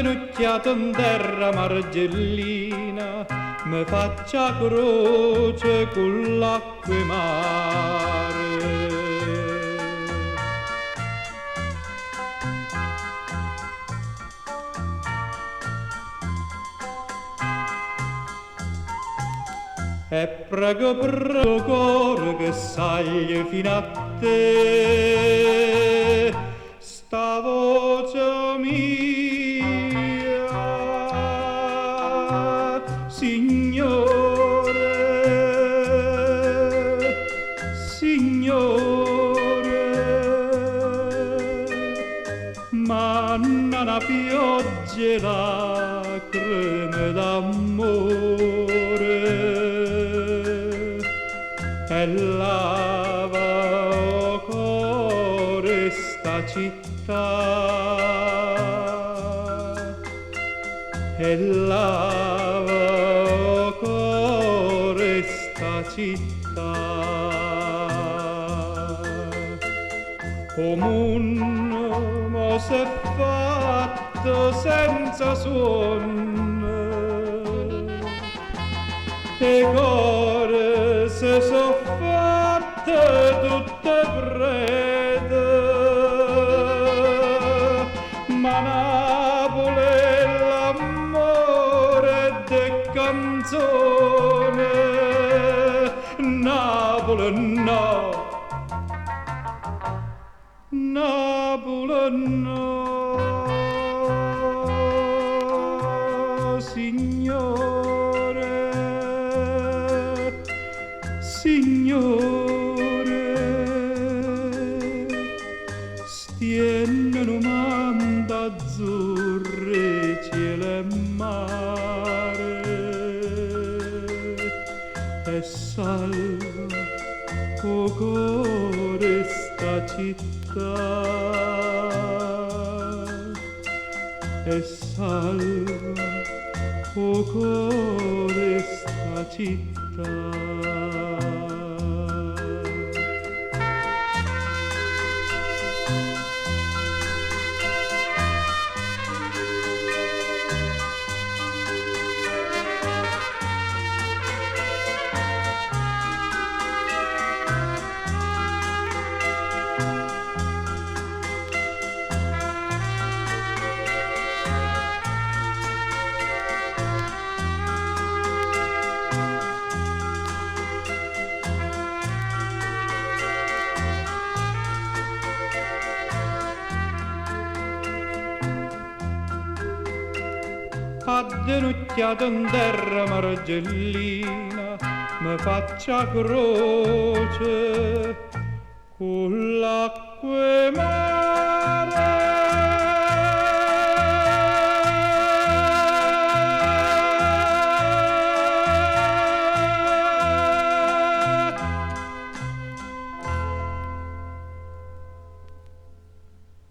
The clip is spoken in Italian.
Addenocchiato in terra margellina, mi faccia croce con l'acqua e mare. E prego cuore che sai fino a te sta voce mia, Signore, Signore, manna una pioggia e lacrime d'amore e lava o cuore sta città, e lava o cuore sta città. O mondo mo s'è fatto senza suono e cuore se so fatte tutte prete, ma Napoli è l'amore de canzone, Napoli no, Napoli no, Signore, Signore, stienno manda azzurre cielo e mare e salva o cuore sta città, e salva o cuore sta città. Addenocchiato in terra margellina, mi faccia croce con l'acqua e mare.